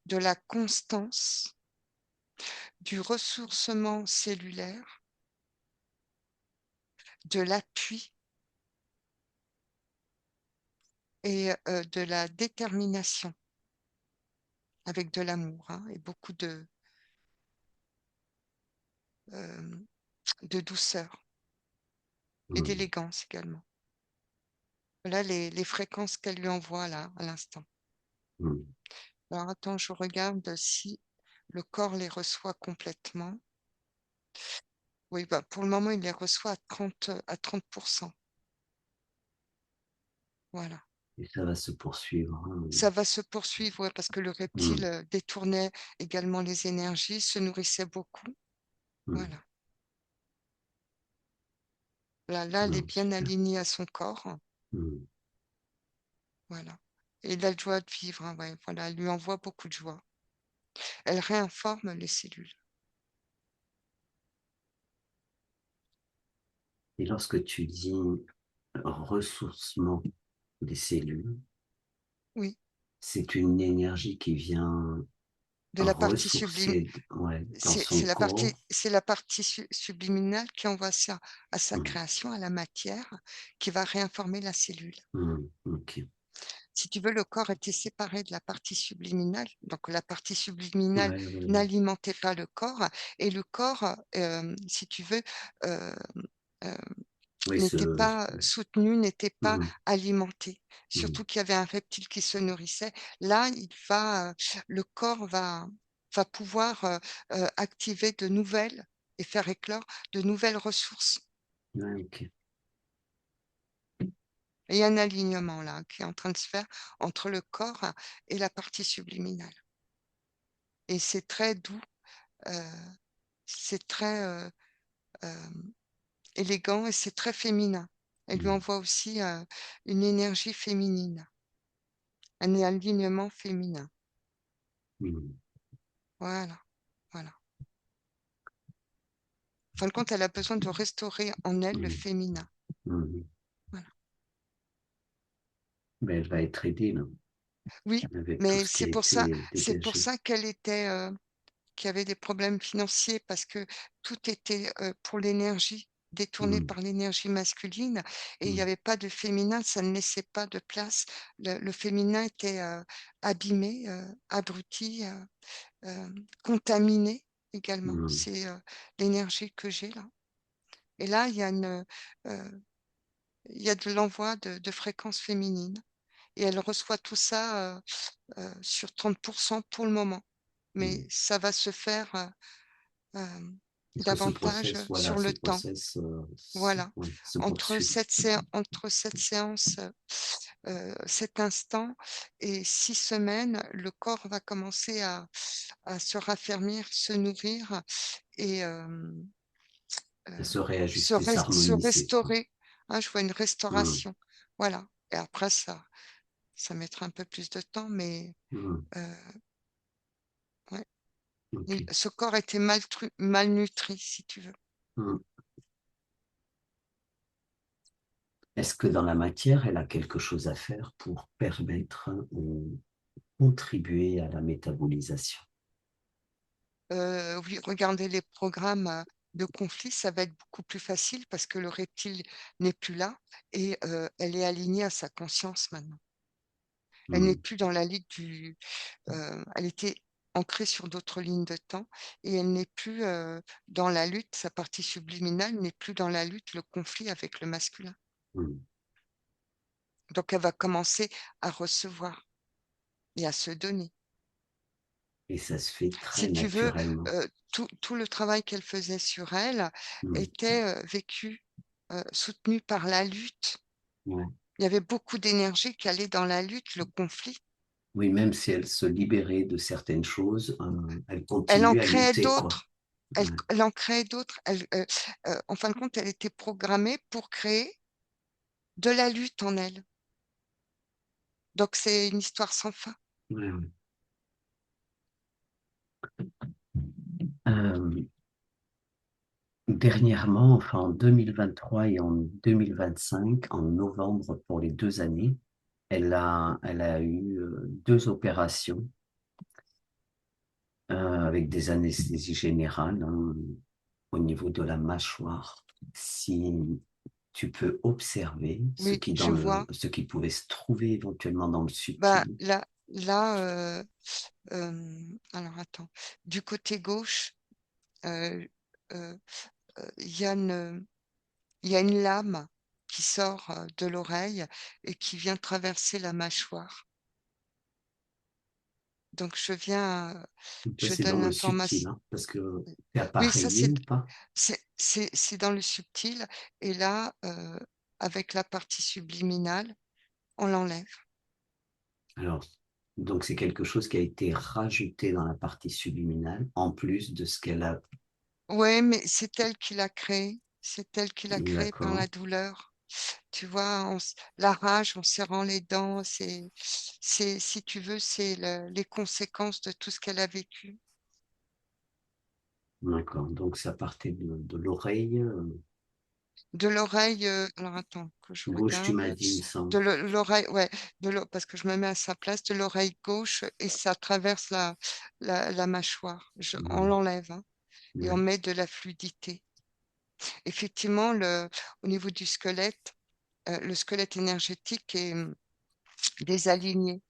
de la constance, du ressourcement cellulaire, de l'appui et de la détermination avec de l'amour, hein, et beaucoup euh, de douceur et mm, d'élégance également. Voilà les fréquences qu'elle lui envoie là, à l'instant. mm. Alors attends, je regarde si le corps les reçoit complètement. Oui, bah, pour le moment, il les reçoit à 30%. Voilà. Et ça va se poursuivre, hein. Ça va se poursuivre, ouais, parce que le reptile Mm, détournait également les énergies, se nourrissait beaucoup. mm. Voilà. Là, elle est Non, bien super. alignée à son corps. Mm. Voilà. Et la joie de vivre, hein, ouais, voilà, elle lui envoie beaucoup de joie. Elle réinforme les cellules. Et lorsque tu dis ressourcement des cellules, Oui, c'est une énergie qui vient de la partie sublime. ressourcer, ouais, dans son corps. C'est la partie subliminale qui envoie ça à sa Mm, création, à la matière, qui va réinformer la cellule. mm, OK. Si tu veux, le corps était séparé de la partie subliminale. Donc, la partie subliminale Ouais, ouais, ouais. n'alimentait pas le corps. Et le corps, si tu veux, euh, euh, Oui, n'était pas soutenu, n'était pas mm, alimenté. mm. Surtout qu'il y avait un reptile qui se nourrissait. Là, le corps va pouvoir activer de nouvelles et faire éclore de nouvelles ressources. Ouais, OK. Et il y a un alignement là qui est en train de se faire entre le corps et la partie subliminale. et c'est très doux, c'est très élégant et c'est très féminin. Elle lui mm, envoie aussi une énergie féminine, un alignement féminin. mm, Voilà, voilà. En fin de compte, elle a besoin de restaurer en elle le mm, féminin. mm. Voilà. Mais elle va être aidée, là, Oui, avec tout mais ce qui a été c'est pour dégagé. ça qu'elle était, qu'il y avait des problèmes financiers parce que tout était pour l'énergie, détourné Mm, par l'énergie masculine et il n'y mm, avait pas de féminin, ça ne laissait pas de place. Le féminin était abîmé, abruti, contaminé également. mm. C'est l'énergie que j'ai là. Et là, il y a de l'envoi de fréquences féminines et elle reçoit tout ça sur 30% pour le moment. Mais Mm. ça va se faire Est-ce que davantage voilà, sur ce le temps. process Voilà. ouais, se poursuit? Entre cette séance, cet instant et 6 semaines, le corps va commencer à se raffermir, se nourrir et À se se, réajuster, se s'harmoniser, quoi. restaurer. Hein, je vois une Mm, restauration. Voilà. Et après, ça mettra un peu plus de temps, mais mm, euh, ouais. ok. Ce corps était malnutri, si tu veux. Mm. Est-ce que dans la matière, elle a quelque chose à faire pour permettre ou contribuer à la métabolisation? Oui, regarder les programmes de conflit, ça va être beaucoup plus facile parce que le reptile n'est plus là et elle est alignée à sa conscience maintenant. Elle n'est Mm, plus dans la ligne elle était ancrée sur d'autres lignes de temps et elle n'est plus dans la lutte, sa partie subliminale n'est plus dans la lutte, le conflit avec le masculin. mm. Donc elle va commencer à recevoir et à se donner. Et ça se fait très Si tu veux, naturellement. tout le travail qu'elle faisait sur elle Mm, était vécu, soutenu par la lutte. ouais. Il y avait beaucoup d'énergie qui allait dans la lutte, le conflit. Oui, même si elle se libérait de certaines choses, elle Elle en continue à créait lutter, quoi. d'autres. Elle, Ouais, elle en créait d'autres. En fin de compte, elle était programmée pour créer de la lutte en elle. Donc c'est une histoire sans fin. ouais, ouais. Euh, Dernièrement, enfin en 2023 et en 2025, en novembre pour les 2 années, elle a eu 2 opérations avec des anesthésies générales, hein, au niveau de la mâchoire. Si tu peux observer Oui, je vois. ce qui pouvait se trouver éventuellement dans le Bah, subtil. alors attends. Du côté gauche, euh, euh, il y a il y a une lame qui sort de l'oreille et qui vient traverser la mâchoire. Donc Ça, je c'est donne dans le subtil, l'information. hein, parce que t'es Oui, ça appareillé ou pas? c'est dans le subtil. Et là, avec la partie subliminale, on l'enlève. Alors, donc c'est quelque chose qui a été rajouté dans la partie subliminale, en plus de ce qu'elle a. Oui, mais c'est elle qui l'a créé. C'est elle qui l'a créé par la D'accord, douleur. Tu vois, la rage en serrant les dents, si tu veux, c'est les conséquences de tout ce qu'elle a vécu. d'accord. Donc ça partait de l'oreille De l'oreille, alors attends que je gauche, tu m'as regarde. dit, il me De semble. l'oreille, ouais, parce que je me mets à sa place, de l'oreille gauche et ça traverse la mâchoire. On Mhm. l'enlève hein, et on Ouais. met de la fluidité. Effectivement, au niveau du squelette, le squelette énergétique est désaligné.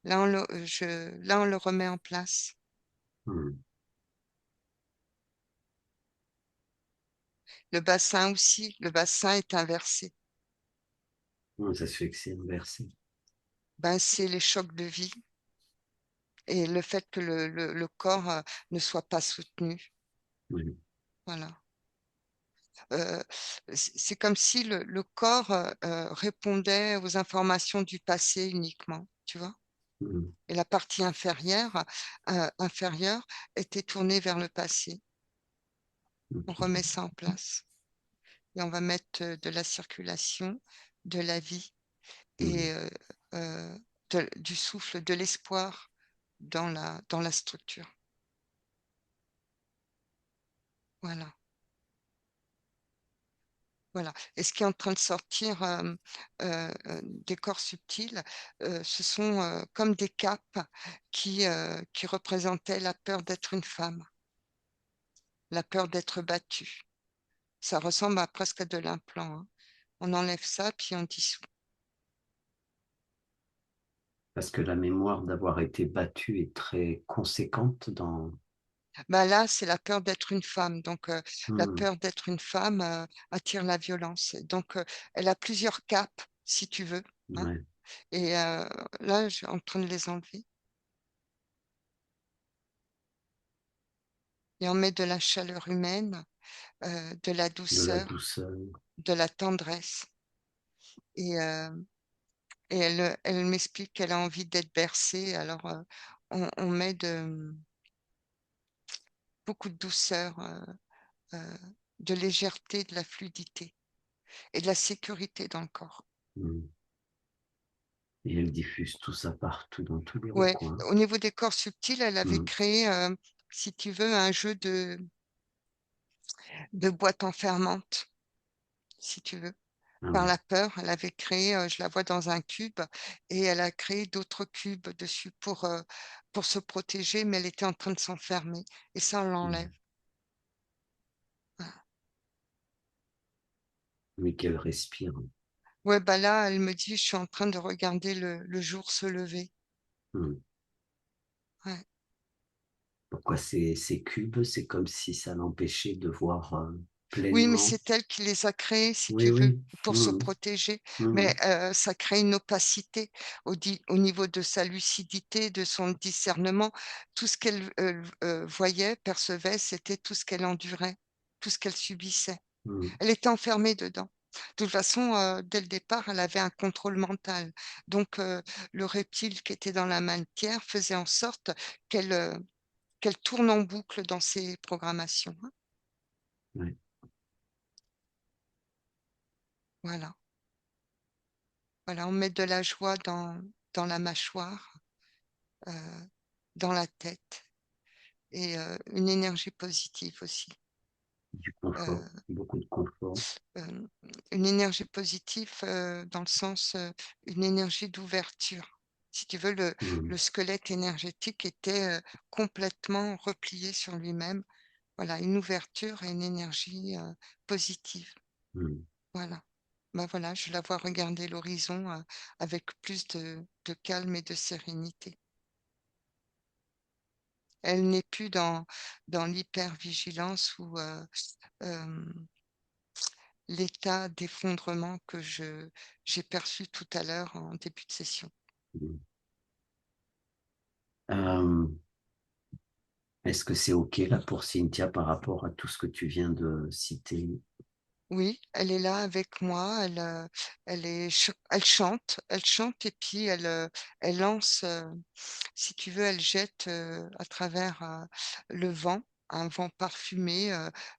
Là, on le remet en place. Mhm. Le bassin aussi, le bassin est inversé. Ouais, ça se fait que c'est inversé. Ben, c'est les chocs de vie et le fait que le corps ne soit pas soutenu. Oui. Voilà. Euh, c'est comme si le corps répondait aux informations du passé uniquement, tu vois. Mhm. Et la partie inférieure était tournée vers le passé. On Ok. remet ça en place et on va mettre de la circulation, de la vie Mhm. et euh, du souffle, de l'espoir dans la structure. Voilà. Voilà. Et ce qui est en train de sortir des corps subtils, ce sont comme des capes qui représentaient la peur d'être une femme, la peur d'être battue. Ça ressemble à presque à de l'implant, hein. On enlève ça, puis on dissout. Parce que la mémoire d'avoir été battue est très conséquente dans... Bah là, c'est la peur d'être une femme. Donc, la Mhm. peur d'être une femme attire la violence. Donc, elle a plusieurs capes, si tu veux, hein. Ouais. Et là, je suis en train de les enlever. Et on met de la chaleur humaine, de la De la douceur, douceur. de la tendresse. Et, euh, et elle m'explique qu'elle a envie d'être bercée. Alors, on met beaucoup de douceur, euh, de légèreté, de la fluidité et de la sécurité dans le corps. Mhm. Et elle diffuse tout ça partout, dans tous les Ouais, recoins. au niveau des corps subtils, elle avait Mhm. créé, si tu veux, un jeu de boîte enfermante, si tu veux. Ah Par ouais. la peur, elle avait créé, je la vois dans un cube, et elle a créé d'autres cubes dessus pour se protéger, mais elle était en train de s'enfermer. Et ça, on l'enlève. Mhm. Voilà. Mais qu'elle respire. Ouais, bah là, elle me dit, je suis en train de regarder le jour se lever. Mhm. Ouais. Pourquoi ces cubes, c'est comme si ça l'empêchait de voir Oui, mais pleinement. c'est elle qui les a créés, si Oui, tu veux, oui. pour se Mhm. protéger. Mais Mhm. ça crée une opacité au niveau de sa lucidité, de son discernement. Tout ce qu'elle voyait, percevait, c'était tout ce qu'elle endurait, tout ce qu'elle subissait. Mhm. Elle était enfermée dedans. De toute façon, dès le départ, elle avait un contrôle mental. Donc, le reptile qui était dans la matière faisait en sorte qu'elle tourne en boucle dans ses programmations, hein. Ouais. Voilà. Voilà, on met de la joie dans la mâchoire, euh, dans la tête et une énergie positive aussi. Du confort, Euh, beaucoup de confort. euh, une énergie positive dans le sens, une énergie d'ouverture. Si tu veux, Mhm. le squelette énergétique était complètement replié sur lui-même. Voilà, une ouverture et une énergie positive. Mhm. Voilà. Ben voilà, je la vois regarder l'horizon avec plus de calme et de sérénité. Elle n'est plus dans l'hypervigilance ou euh, l'état d'effondrement que j'ai perçu tout à l'heure en début de session. Mhm. Euh, Est-ce que c'est OK là pour Cynthia par rapport à tout ce que tu viens de citer? Oui, elle est là avec moi, elle chante et puis elle lance, si tu veux, elle jette à travers le vent, un vent parfumé,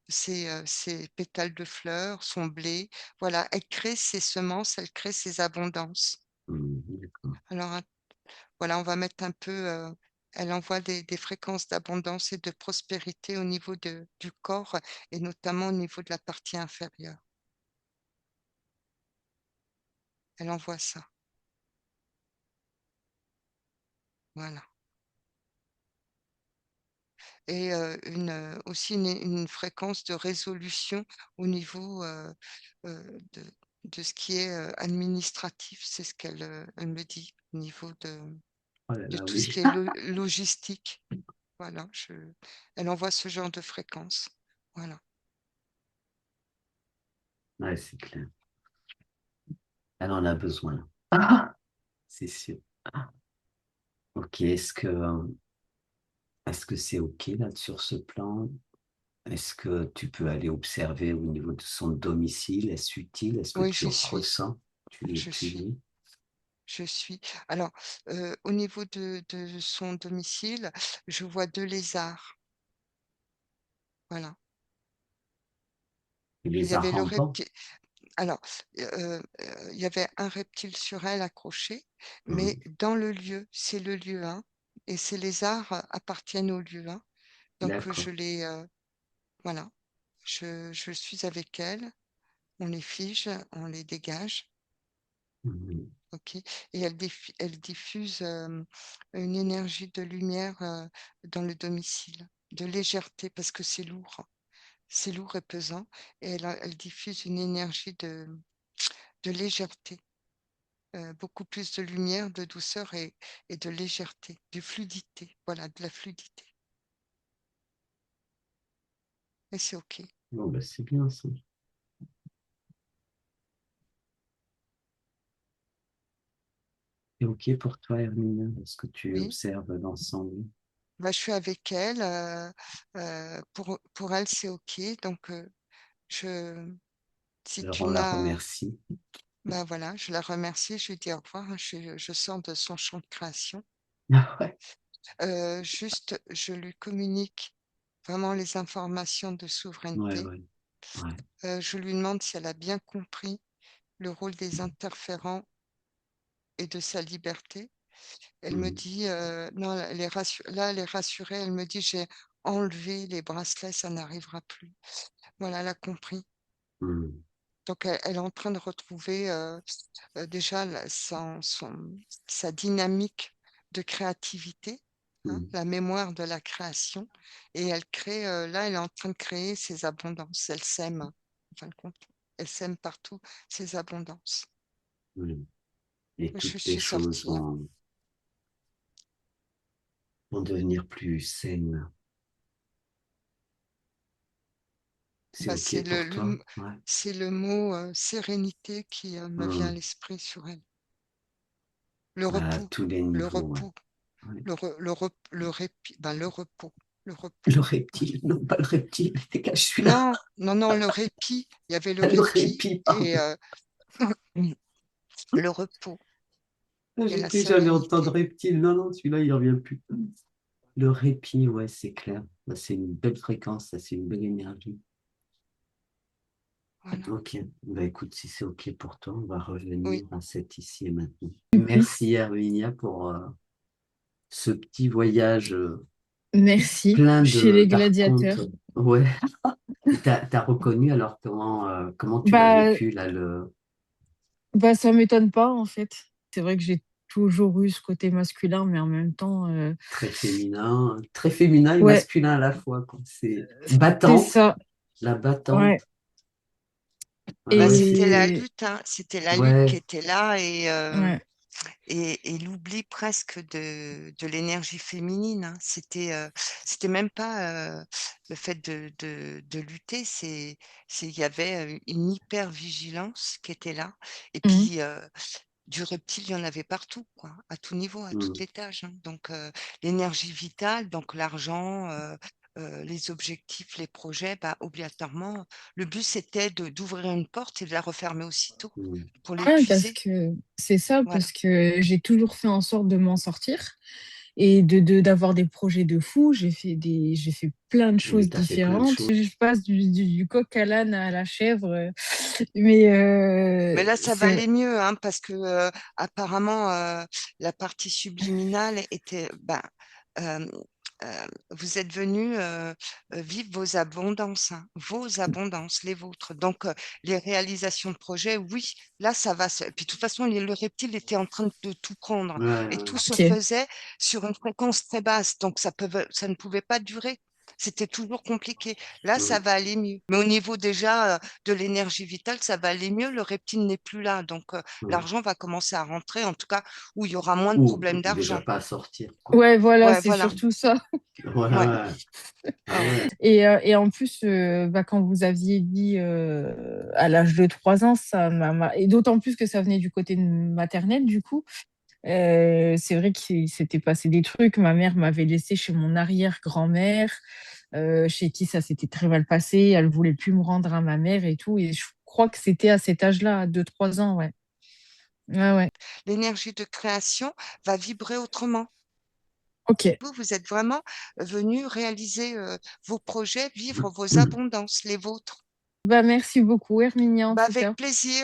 ses pétales de fleurs, son blé. Voilà, elle crée ses semences, elle crée ses abondances. Mhm. D'accord. Alors voilà, on va mettre un peu, elle envoie des fréquences d'abondance et de prospérité au niveau du corps et notamment au niveau de la partie inférieure. Elle envoie ça. Voilà. Et aussi une fréquence de résolution au niveau de ce qui est administratif, c'est ce elle me dit, au niveau Oh là de là, tout ce oui. qui est logistique. Voilà, elle envoie ce genre de fréquence. Voilà. Ouais, c'est clair. Elle en a besoin, c'est sûr. OK, est-ce que c'est OK là sur ce plan? Est-ce que tu peux aller observer au niveau de son domicile? Est-ce utile? Est-ce que Oui, tu j'y suis. ressens? Je Tu suis. lis? je suis. Alors, au niveau de son domicile, je vois 2 lézards, voilà. Et Il y les avait le rampants. reptile. Alors, il y avait un reptile sur elle accroché, mais Mhm. dans le lieu, c'est le lieu 1 et ces lézards appartiennent au lieu 1. Donc, je D'accord. les, voilà, je suis avec elle, on les fige, on les dégage, Mhm. OK? Et elle diffuse, une énergie de lumière, dans le domicile, de légèreté parce que c'est lourd et pesant et elle diffuse une énergie de légèreté. Beaucoup plus de lumière, de douceur et de légèreté, de fluidité, voilà, de la fluidité. Et c'est OK. Bon, bah, c'est bien ça. C'est OK pour toi, Hermine, ce que tu Oui, observes l'ensemble. bah, je suis avec elle. Pour elle, c'est OK. Donc, je, si Alors, tu on la n'as, remercie. bah voilà, je la remercie. Je lui dis au revoir, hein. Je sors de son champ de création. Ah ouais, Juste, je lui communique vraiment les informations de ouais, souveraineté. ouais, ouais. Je lui demande si elle a bien compris le rôle des interférents et de sa liberté. Elle me Mhm. dit, non, là, elle est rassurée. Elle me dit, j'ai enlevé les bracelets, ça n'arrivera plus. Voilà, elle a compris. Mhm. Donc, elle est en train de retrouver déjà sa dynamique de créativité, hein, Mhm. la mémoire de la création. Et elle crée, là, elle est en train de créer ses abondances. Elle sème, en fin de compte. Elle sème partout ses abondances. Mhm. Et Je toutes les suis choses sortie, hein. vont devenir plus saines. C'est Bah, OK pour toi? Ouais. c'est le mot sérénité qui me vient à Mhm. l'esprit sur elle. Le À repos, tous les le niveaux, ouais. repos, Ouais. le répit, ben, le repos. Le reptile, non pas le reptile, t'es caché celui-là. Non, non, non, le répit. Il y avait le Le répit répit, et pardon. le repos et J'ai la plus jamais entendu sérénité. reptile. Non, non, celui-là, il revient plus. Le répit, ouais, c'est clair. Bah, c'est une belle fréquence, ça, c'est une belle énergie. Voilà. Ok, bah écoute, si c'est ok pour toi, on va Oui, revenir à cet ici et maintenant. Merci Herminia pour ce petit voyage Merci. plein Chez les d'arcontes. gladiateurs. Ouais, t'as reconnu alors comment tu l'as Bah, vécu là, le ça m'étonne pas, en fait. C'est vrai que j'ai toujours eu ce côté masculin, mais en même temps, très féminin et ouais, masculin à la fois, quoi. C'est c'est battante, ça. la Ouais. battante. Ouais, bah, ouais, c'était la Et lutte, hein. C'était la lutte qui ouais, était là ouais. et l'oubli presque de l'énergie féminine, hein. C'était même pas le fait de lutter, il y avait une hyper vigilance qui était là. Et Mhm. puis du reptile, il y en avait partout, quoi, à tout niveau, à tout mm, étage, hein. Donc l'énergie vitale, donc l'argent, les objectifs, les projets, bah, obligatoirement, le but c'était d'ouvrir une porte et de la refermer aussitôt Ouais, pour parce l'épuiser. que c'est ça, Voilà. parce que j'ai toujours fait en sorte de m'en sortir et d'avoir des projets de fou. J'ai fait plein de oui, choses t'as fait plein de différentes. choses. Je passe du coq à l'âne à la chèvre. Mais Mais là, ça va c'est aller mieux, hein, parce que apparemment, la partie subliminale était, ben, euh, vous êtes venus vivre vos abondances, les vôtres. Donc, les réalisations de projets, oui, là, ça va. Puis, de toute façon, le reptile était en train de tout prendre Ouais, et ouais, tout se ok. faisait sur une fréquence très basse. Donc, ça ne pouvait pas durer. C'était toujours compliqué. Là, ça mm, va aller mieux. Mais au niveau déjà de l'énergie vitale, ça va aller mieux. Le reptile n'est plus là. Donc, mm. l'argent va commencer à rentrer, en tout cas, où il y aura moins de Ou problèmes déjà d'argent. pas à sortir, quoi. Ouais, voilà, Ouais, c'est voilà. surtout ça. Ouais, Ouais, ouais. Ah ouais. ouais. Et en plus, quand vous aviez dit à l'âge de 3 ans, et d'autant plus que ça venait du côté maternel, du coup, c'est vrai qu'il s'était passé des trucs. Ma mère m'avait laissé chez mon arrière-grand-mère, chez qui ça s'était très mal passé. Elle voulait plus me rendre à ma mère et tout. Et je crois que c'était à cet âge-là, à 2-3 ans, ouais. Ouais. L'énergie de création va vibrer autrement. Ok. Vous êtes vraiment venu réaliser vos projets, vivre vos abondances, les vôtres. Bah, merci beaucoup, Herminia, en tout Avec cas. plaisir.